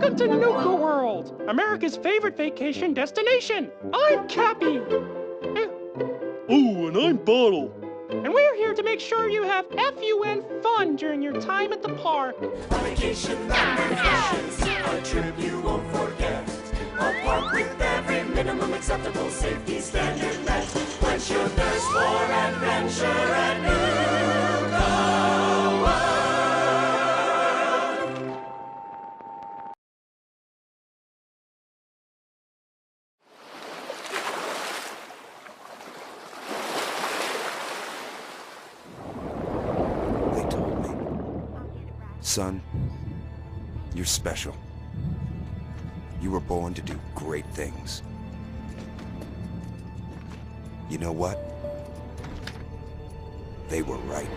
Welcome to Nuka World, America's favorite vacation destination. I'm Cappy. Oh, and I'm Bottle. And we're here to make sure you have FUN fun during your time at the park. A vacation that vacations, a trip you won't forget. A park with every minimum acceptable safety standard met. Quench your thirst for adventure at Nuka World. They told me, son, you're special. You were born to do great things. You know what? They were right.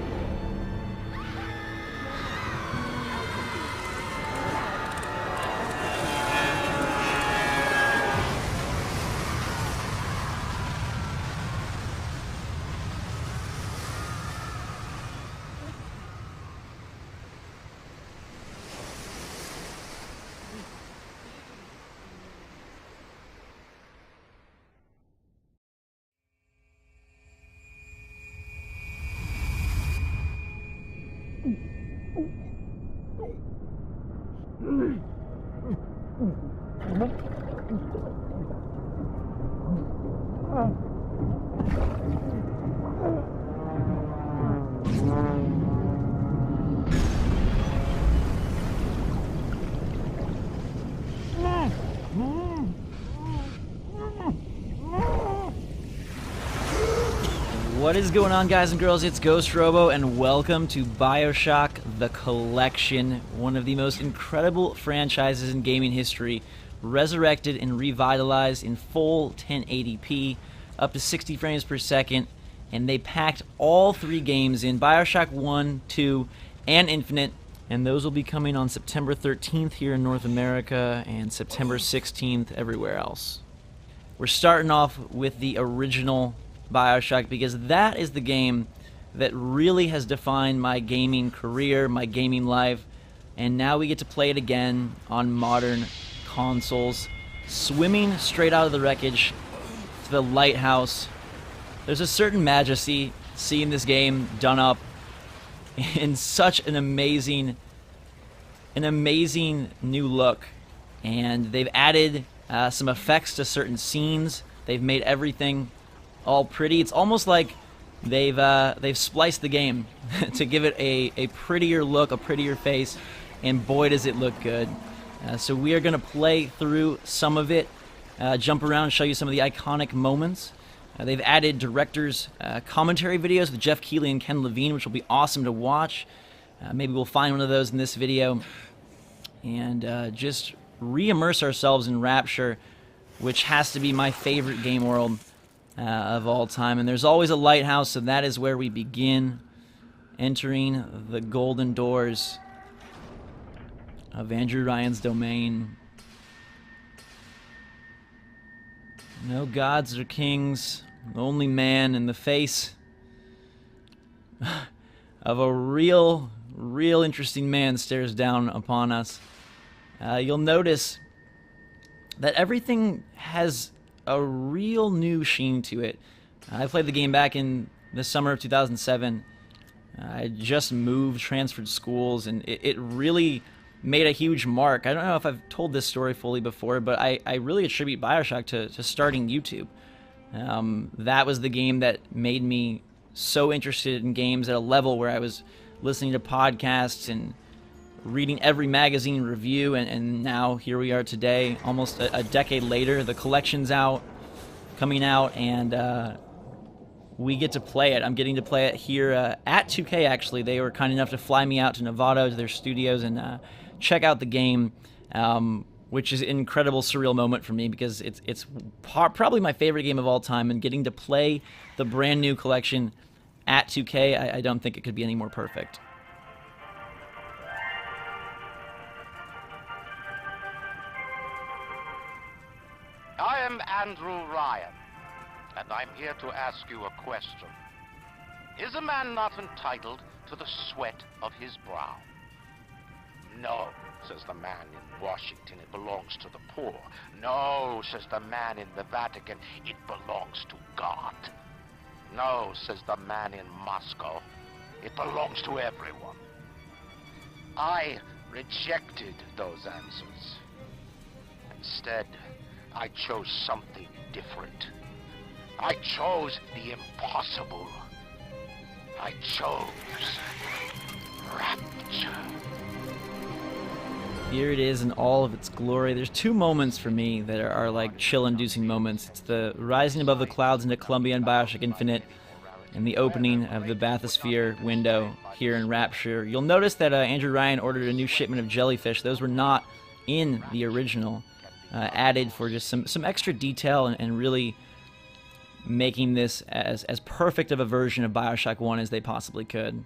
What is going on, guys and girls? It's Ghost Robo, and welcome to BioShock The Collection, one of the most incredible franchises in gaming history, resurrected and revitalized in full 1080p, up to 60 frames per second, and they packed all three games in: BioShock 1, 2, and Infinite, and those will be coming on September 13th here in North America, and September 16th everywhere else. We're starting off with the original BioShock because that is the game that really has defined my gaming career, my gaming life, and now we get to play it again on modern consoles, swimming straight out of the wreckage to the lighthouse. There's a certain majesty seeing this game done up in such an amazing new look, and they've added some effects to certain scenes. They've made everything all pretty. It's almost like they've spliced the game to give it a prettier look, a prettier face, and boy does it look good. So we are going to play through some of it, jump around and show you some of the iconic moments. They've added directors' commentary videos with Jeff Keighley and Ken Levine, which will be awesome to watch. Maybe we'll find one of those in this video, and just re-immerse ourselves in Rapture, which has to be my favorite game world of all time. And there's always a lighthouse, so that is where we begin, entering the golden doors of Andrew Ryan's domain. No gods or kings, only man in the face of a real interesting man stares down upon us. You'll notice that everything has a real new sheen to it. I played the game back in the summer of 2007. I just moved, transferred schools, and it really made a huge mark. I don't know if I've told this story fully before, but I really attribute BioShock to starting YouTube. That was the game that made me so interested in games at a level where I was listening to podcasts and reading every magazine review, and now here we are today, almost a decade later. The collection's coming out, and we get to play it. I'm getting to play it here at 2K, actually. They were kind enough to fly me out to Nevada to their studios and check out the game, which is an incredible, surreal moment for me because it's probably my favorite game of all time, and getting to play the brand new collection at 2K, I don't think it could be any more perfect. I am Andrew Ryan, and I'm here to ask you a question. Is a man not entitled to the sweat of his brow? No. says the man in Washington, it belongs to the poor. No, says the man in the Vatican, it belongs to God. No, says the man in Moscow, it belongs to everyone. I rejected those answers. Instead, I chose something different. I chose the impossible. I chose rapture. Here it is in all of its glory. There's two moments for me that are like chill-inducing moments. It's the rising above the clouds into Columbia and BioShock Infinite, and the opening of the bathysphere window here in Rapture. You'll notice that Andrew Ryan ordered a new shipment of jellyfish. Those were not in the original, added for just some extra detail and really making this as perfect of a version of BioShock 1 as they possibly could.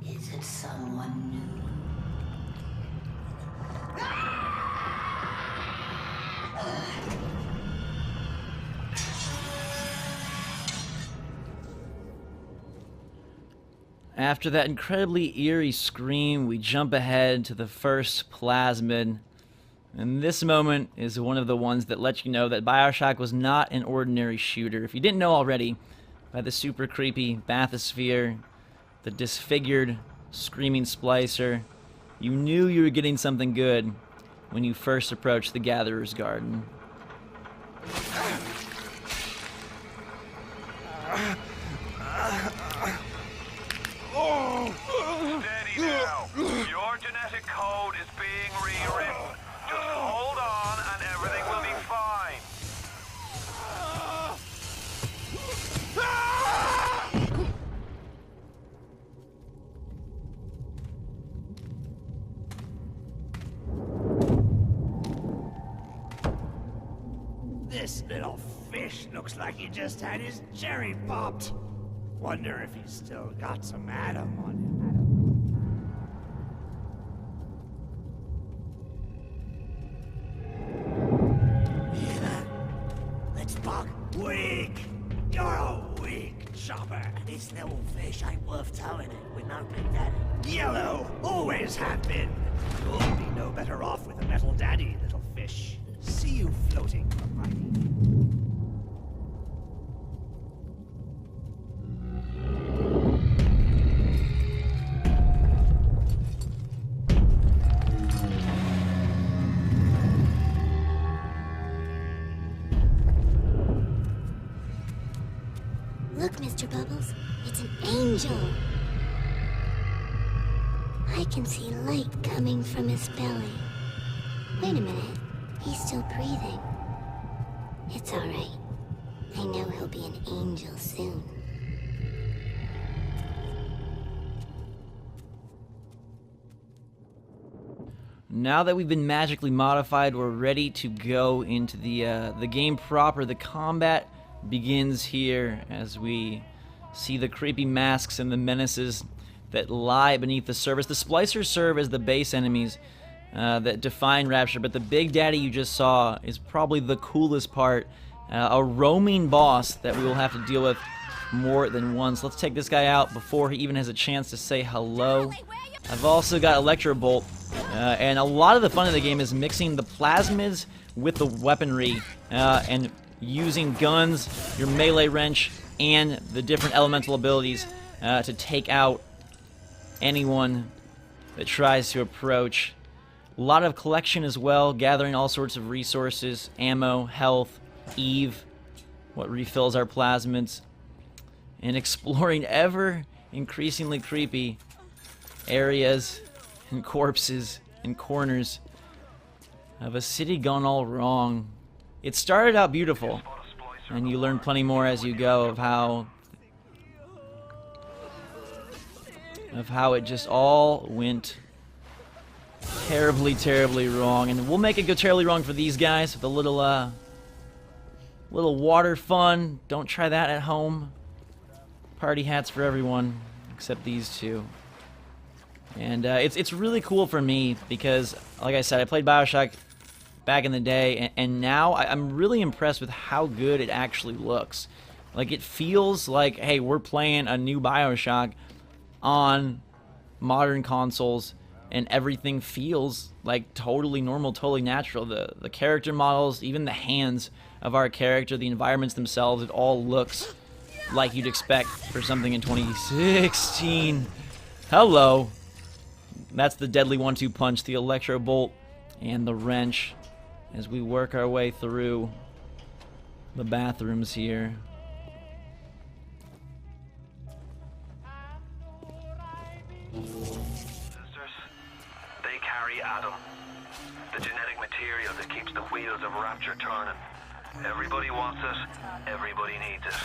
Is it someone new? After that incredibly eerie scream, we jump ahead to the first plasmid. And this moment is one of the ones that let you know that BioShock was not an ordinary shooter. If you didn't know already, by the super creepy bathysphere, the disfigured screaming splicer, you knew you were getting something good when you first approached the Gatherer's Garden. Steady now. Your genetic code is being rewritten. Just hold on and everything will be fine. This little fish looks like he just had his cherry popped. Wonder if he's still got some Adam on him. Hear that? Let's bug. Weak! You're a weak chopper. This little fish ain't worth towing it with no big daddy. Yellow! Always have been. You'll be no better off with a metal daddy, little fish. See you floating from my Look, Mr. Bubbles, it's an angel. I can see light coming from his belly. Wait a minute, he's still breathing. It's all right. I know he'll be an angel soon. Now that we've been magically modified, we're ready to go into the game proper. The combat begins here as we see the creepy masks and the menaces that lie beneath the surface. The splicers serve as the base enemies that define Rapture, but the Big Daddy you just saw is probably the coolest part a roaming boss that we will have to deal with more than once. Let's take this guy out before he even has a chance to say hello. I've also got Electro Bolt, and a lot of the fun of the game is mixing the plasmids with the weaponry, and using guns, your melee wrench, and the different elemental abilities to take out anyone that tries to approach. A lot of collection as well, gathering all sorts of resources, ammo, health, Eve, what refills our plasmids, and exploring ever increasingly creepy areas and corpses and corners of a city gone all wrong. It started out beautiful, and you learn plenty more as you go of how it just all went terribly, terribly wrong. And we'll make it go terribly wrong for these guys with a little water fun. Don't try that at home. Party hats for everyone except these two. And it's really cool for me because, like I said, I played BioShock back in the day, and now I'm really impressed with how good it actually looks. Like, it feels like, hey, we're playing a new BioShock on modern consoles, and everything feels like totally normal, totally natural. The character models, even the hands of our character, the environments themselves, it all looks like you'd expect for something in 2016. Hello. That's the deadly 1-2 punch, the Electro Bolt and the wrench, as we work our way through the bathrooms here. Sisters, they carry Adam, the genetic material that keeps the wheels of Rapture turning. Everybody wants it, everybody needs it.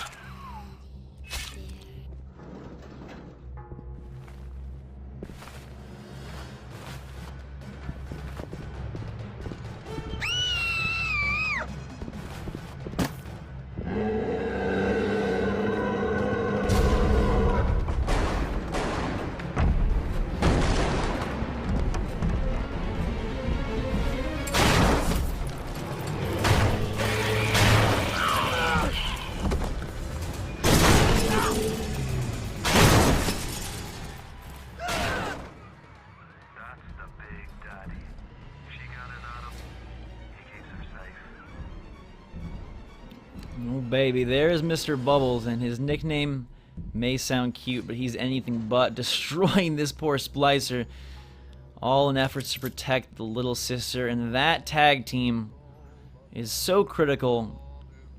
Oh baby, there's Mr. Bubbles, and his nickname may sound cute, but he's anything but, destroying this poor splicer, all in efforts to protect the little sister. And that tag team is so critical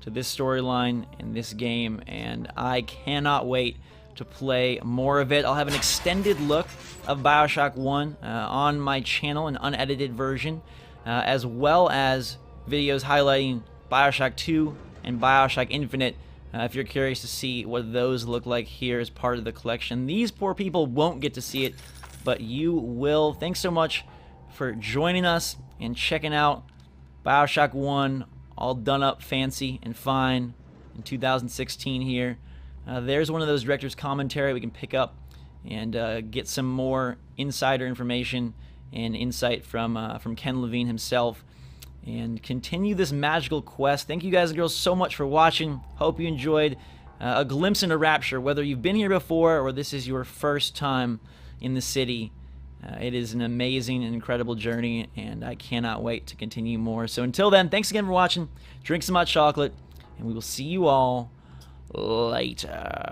to this storyline in this game, and I cannot wait to play more of it. I'll have an extended look of BioShock 1 on my channel, an unedited version, as well as videos highlighting BioShock 2 and BioShock Infinite, if you're curious to see what those look like here as part of the collection. These poor people won't get to see it, but you will. Thanks so much for joining us and checking out BioShock 1, all done up fancy and fine in 2016 here. There's one of those director's commentary we can pick up and get some more insider information and insight from Ken Levine himself, and continue this magical quest. Thank you guys and girls so much for watching. Hope you enjoyed a glimpse into Rapture, whether you've been here before or this is your first time in the city. It is an amazing and incredible journey, and I cannot wait to continue more. So until then, thanks again for watching. Drink some hot chocolate, and we will see you all later.